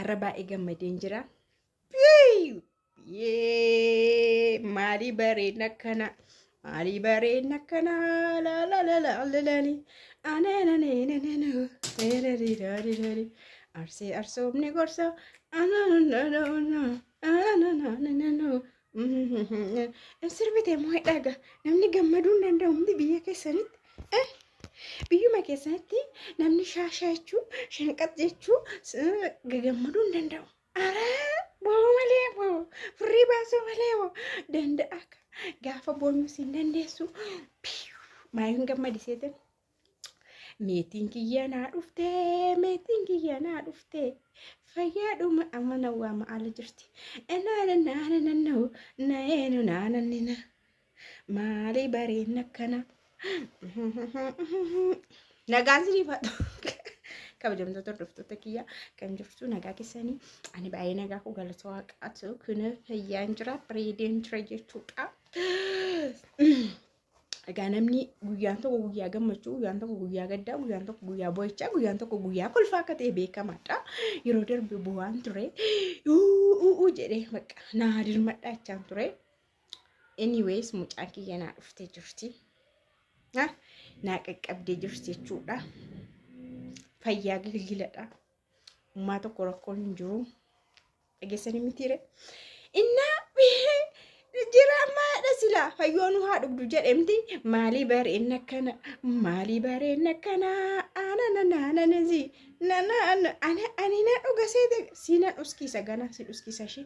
araba egammadeen jira mali bareedna kana mali bareedna kana la la la la la la anana nena nena nena arse arsobni gorsa anana sirbite moo dhaga namni gammaduu danda'u hundi biyya keessanitti biyyuma keessatti namni shaashachuu shanqat jechuu gammaduu danda'u ara boo malee boo firii baasuu malee boo danda'a gaafa boonuu siin dandeessu maayuun gammadiseetan meetiin kiyyanaa dhuftee fayyaadhuma amana waama ala jirti naananina maali bareedna kana nagaan siniifadhu kabajamtoota hordoftoota kiyyaa kan jirtu nagaa keessanii ani baay'ee nagaa ku galata waaqaatu kun fayyaan jira bareedeen jira jechuudha. Egaa namni guyyaan tokko guyyaa gammachuu, guyyaan tokko guyyaa gaddaa, guyyaan tokko guyyaa boo'ichaa, guyyaan tokko guyyaa kolfaa akka ta'e beekamaadha. Yeroo darbe bu'aan ture jedhee maqaa naa dirmadhaa jechaan ture. Anyways mucaan kiyya naa dhuftee jirti. Naa qaqqabdee jirti jechuudha. Fayyaa gilgiladha. Ummaa tokko rakkoon hin jiru. Dhageessanii mitiire. Innaa jira maadha sila fayyoonu haa dhugdu jedhamti maalii bareedna kana anananaananezi ani na dhuga seete sina dhuskisa gana si dhuskisa shi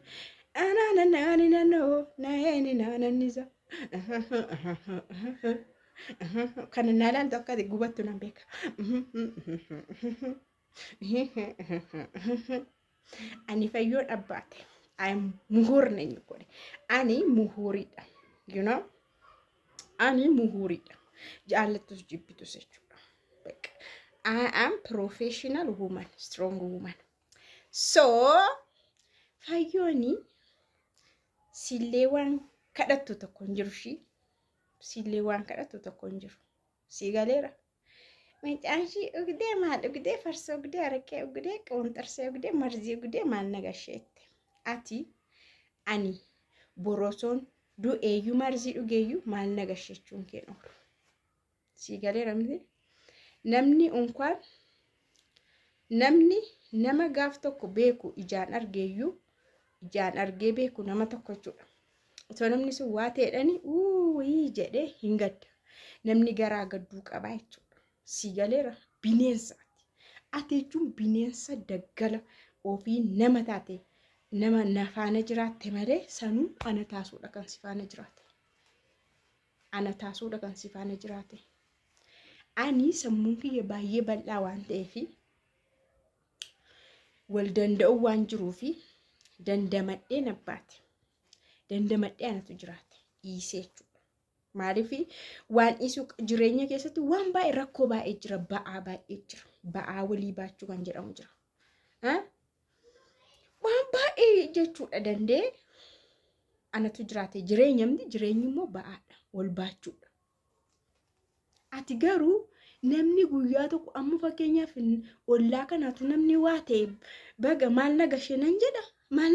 anananaananoo naeni naananiza kana naalaan tokko ati gubattu nan beeka ani fayyoon abbaate I'm muhurne nyukore. Ani muhurida. You know? Ani muhurida. Jalatus jibitu sechuda. I am professional woman, strong woman. So, fayoni silewan kadatu to konjirushi. Silewan kadatu to konjiru. Sigalera. Mentanshi ugde farso ugde arake ugde kontarse ugde marzi ugde mal nagashete. Ati ani boroson du eeyyu marzi dhugeeyyu maal nagashechuun kennu sigalee ramte namni unkwaan namni nama gaaf tokko beeku ijaan argee beeku nama tokko jechuudha. Otoo namni sun waa ta'edhani jedhee hin gadda namni garaa gadduu qabaa jechuudha. Sigaleera bineensaati. Ati jechuun bineensa daggala ofii nama taate. Nama nafaana jiraatte malee sanuu ana taasuudha kan sifaana jiraate. Ana taasuudha kan sifaana jiraate. Ani sammuun kiyya baay'ee bal'aa waan ta'eefi wal danda'u waan jiruufi dandamadhee nabbaate. Dandamadhee anatu jiraate. Dhiisee jechuudha. Maaliifi waan dhiisuu jireenya keessatti waan baay'ee rakkoo baay'ee jira. Ba'aa baay'ee jira. Ba'aa walii baachuu kan jedhamu jira. Waan baay'ee jechuudha dandee anatu jiraate jireenyamni jireenyi immoo ba'aadha wal baachuudha. Ati garuu namni guyyaa tokko amma fakkeenyaaf ollaa kanaatu namni waa ta'e baga maal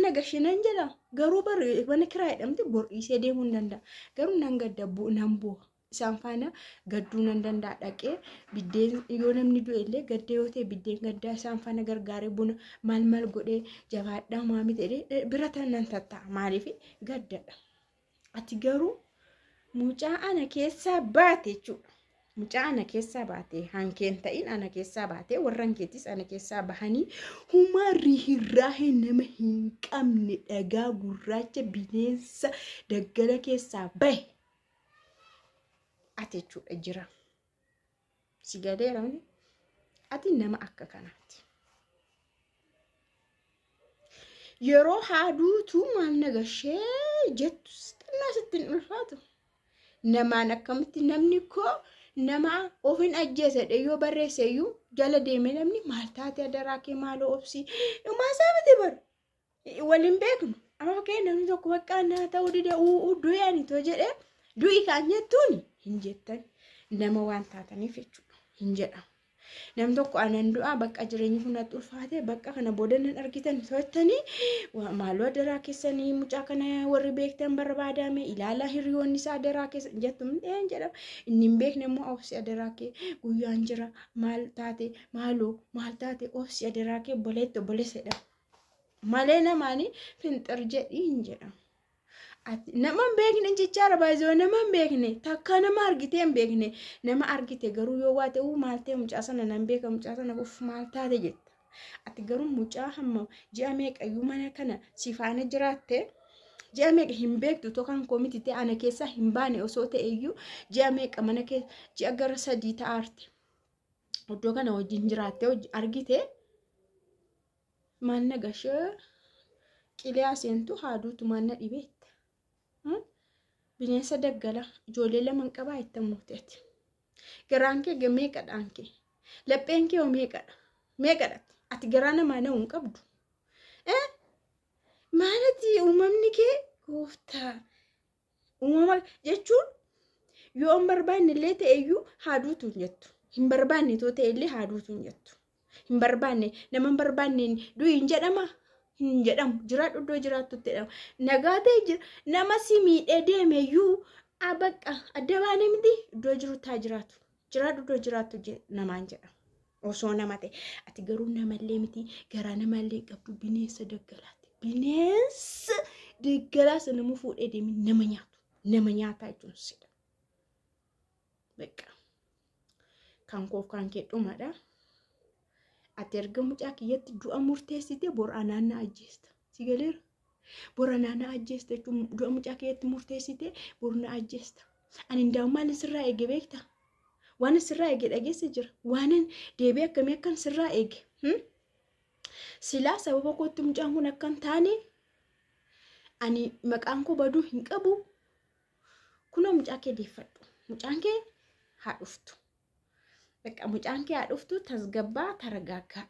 nagashinan jedha garuu baree mana kiraa jedhamti bor'iisee deemuu hin danda'a. Garuu nan gadda nan bu'a. Isaan faana gadduu nan danda'a dhaqee biddeen yoo namni du'e illee gadda yoo ta'e biddeen gaddaa isaan faana gargaaree buna maal godhee jabaadhaa maami ta'ee bira nan tatta'a maaliif gaddadha. Ati garuu mucaa ana keessaa baate jechuudha. Mucaa ana keessaa baate hankeen ta'in ana keessaa baate warran keetis ana keessaa bahanii humarri hirraahe nama hin qabne dhagaa gurraacha bineensa daggala keessaa bahe. Ati jechuudha jira. Sigaleera ati nama akka kanaati. Yeroo haaduutu maal nagashee jettu xinnaa sittin ulfaatu. Namaan akkamitti namni koo nama ofin ajjeesedhe yoo barreesseyyuu jala deeme namni maal taate adaraa kee maaloo obsii maasaa miti bar waliin beeknu. Amma fakkeen namni tokko bakka naa ta'uu dide du'anii too jedhee du'i kan jettuuni hin jettan nama waan taataniif jechuudha hin jedhamu. Nam tokko anan du'a bakka jireenyi kun ulfaate bakka kana boodanan argitan to'attanii maaloo adaraa keessanii mucaa kana warri beektan barbaadame ilaala hiriyoonni isaa adaraa keessa jettum jedhama. Inni hin beekne immoo obsi adaraa kee guyyaan jira maal taate maaloo maal taate obsi adaraa kee boleessedha. Malee namaanii finxir jedhii hin jedhamu. Nama beekne jechaara baay'ee nama beekne takka nama argite hin beekne nama argite garuu yoo waa ta'u maal ta'e mucaa sana nan beeka mucaa sana uf maal taate jetta. Ati garuu mucaa hamma ji'a meeqayyuu mana kana si faana jiraatte ji'a meeqa hin beektu tokkan koomiti ta'e ana keessa hin baane osoo ta'eyyuu ji'a meeqa mana keessa ji'a gara 3 ta'aarte. Iddoo kana wajjin jiraatte argite maal nagashee qilee seentu haaduutu maal na dhibee. Bineensa daggala ijoollee lama qabaa itti murteetti. Garaan kee meeqadhaan kee lapheen kee meeqadha ati garaa namaa na hin qabdu. Maalati uumamni kee gooftaa uumama jechuun yoo hin barbaanne illee ta'eyyuu haaduutu hin jettu. Hin barbaanne too ta'e illee haaduutu hin jettu. Hin barbaanne nama hin barbaanne du'i hin jedhama. Hin jedhamu jiraadhu iddoo jiraattutti jedhama. Nagaa ta'e jira nama si miidhee deemeyyuu bakka adda baanee miti iddoo jirutti haa jiraatu. Jiraadhu iddoo jiraattu namaan jedhama. Osoo nama ta'e ati garuu namallee miti garaa namallee qabdu bineensa daggalaati. Bineensa daggalaa sana nama fuudhee deemee nama nyaatu. Nama nyaataa jechuun sidha. Bakka kan koof kan kee dhumadha. Ati erga mucaa kiyyatti du'a murteessite bor anaana ajjeesta. Si galeera? Bor anaana ajjeesta jechuun du'a mucaa kiyyatti murteessite bor na ajjeesta. Ani ndaa'ummaan sirraa eege beekta. Waan sirraa eege dhageesse jira. Waan deebii akkamii akkan sirraa eege. Silaa sababa kootti mucaan kun akkan taane ani maqaan koo baduu hin qabu. Kunoo mucaa kee deeffadhu. Mucaan kee haa dhuftu. Bakka mucaan kee haa dhuftu tasgabbaa taragaagaa.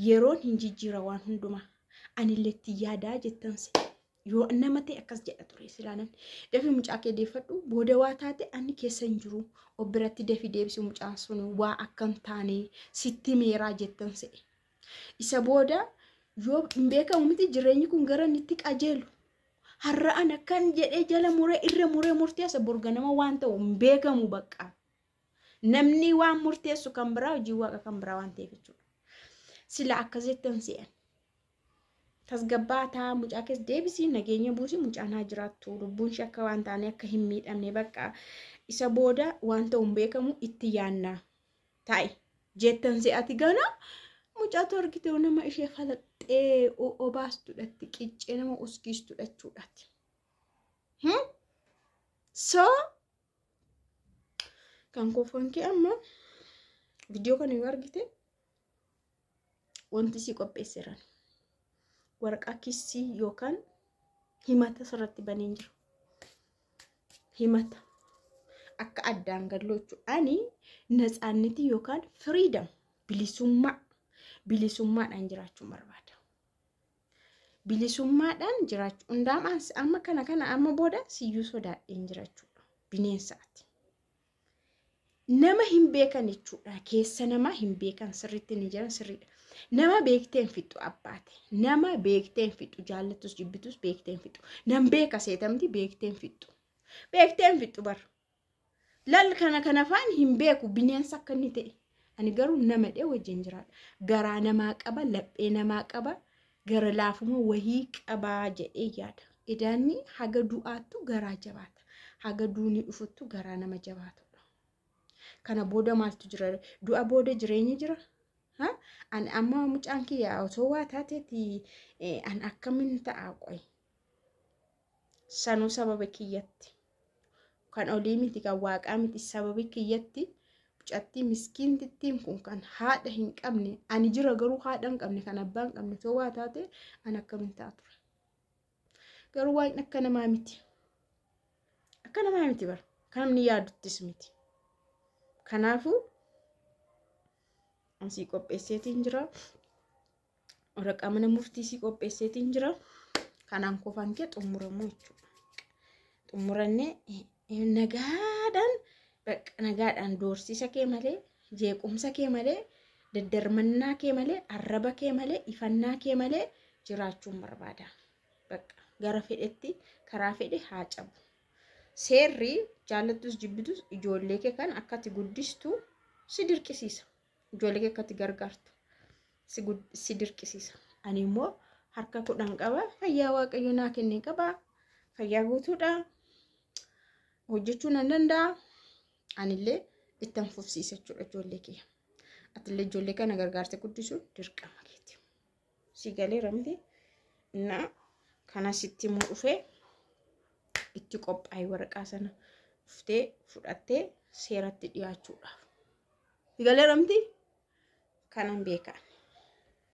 Yeroon hin jijjiira waan hundumaa. Ani leetti yaadaa jettansi. Yoo nama ta'e akkas jedha ture silaanan. Dafi mucaa kee deeffadhu booda waa taate ani keessa hin jiru. Obbiratti dafi deebisi mucaan sun waa akkan taane sitti meeraa jettansi. Isa booda yoo hin beekamu miti jireenyi kun gara nitti qajeelu. Har'aan akkan jedhee jala muree irra muree murteessa borganama waan ta'u hin beekamu bakka. Namni waan murteessu kan biraa hojii waaqa kan biraa waan ta'eef jechuudha. Sila akkasittan se'an. Tasgabbaataa mucaa keessa deebisii nageenya buusii mucaan haa jiraattu. Lubbuun ishee akka waan taane akka hin miidhamne bakka isa booda waan ta'u hin beekamu itti yaannaa ta'i. Jettan se'ati gana mucaatu argite nama ishee falaxxee obaastudhatti qiccee nama uskiistudha jechuudhaati. So kan koofan kee amma viidiyoo kana yoo argite wanti si qopheesseran waraqaa kissii yookaan himata sirratti banee jira. Himata akka addaan galoochu ani natsaanniti yookaan freedom bilisummaadhaan jiraachuu barbaada. Bilisummaadhaan jiraachuu hundaamaan amma kana amma booda siyyuu sodaadheen jiraachudha. Bineensaati. Nama hin beekan jechuudha. Keessa nama hin beekan sirriitti ni jira sirriidha. Nama beekteen fixu abbaate. Nama beekteen fixu jaallattus jibbitus beekteen fixu. Nam beeka seetamti beekteen fixu. Beekteen fixu bar. Lal kana faan hin beeku bineensa akka inni ta'e. Ani garuu nama dhee wajjin jiraadha. Garaa namaa qaba, laphee namaa qaba, gara laafuma wahii qabaa jedhee yaada. Idaanni haga du'aattu garaa jabaata. Haga duuni dhufuttu garaa nama jabaata. Kana booda maaltu jira? Du'a booda jireenya jira. An amma mucaan kiyyaa osoo waa taateeti an akkamiin ta'a qoy. Sanuu sababa kiyyatti. Kan olii miti kan waaqaa miti sababa kiyyatti mucatti miskiintittiin kun kan haadha hin qabne ani jira garuu haadha hin qabne kan abbaa hin qabne osoo waa taate an akkamiin ta'a ture. Garuu waan akka namaa miti. Akka namaa miti bara. Kan namni yaaduttis miti. Kanaafuu asii qopheesseetiin jira. Waraqaa mana murtii si qopheesseetiin jira. Kanaan kofan kee xumuramuu jechuudha. Xumurannee nagaadhaan doorsiisa kee malee jeequmsa kee malee daddarmannaa kee malee arraba kee malee ifannaa kee malee jiraachuun barbaada. Bakka gara fedhetti karaa fedhe haa cabu. Seerri jaalattus jibbitus ijoollee kee kan akkati guddistu si dirqisiisa. Ijoollee kee akkati gargaartu si dirqisiisa. Ani immoo harka 10 qaba. Fayyaa Waaqayyo naa kennee qaba. Fayyaa guutuudha. Hojjechuu nan danda'a. Anillee ittan fufsiisa jechuudha ijoollee kee. Atillee ijoollee kana gargaartee guddisuun dirqama keeti. Si galeera miti. Na kana sitti immoo dhufee itti qophaa'ee waraqaa sana dhuftee fudhattee seeratti dhiyaachuudhaaf. Si galeera miti. Kanan beeka.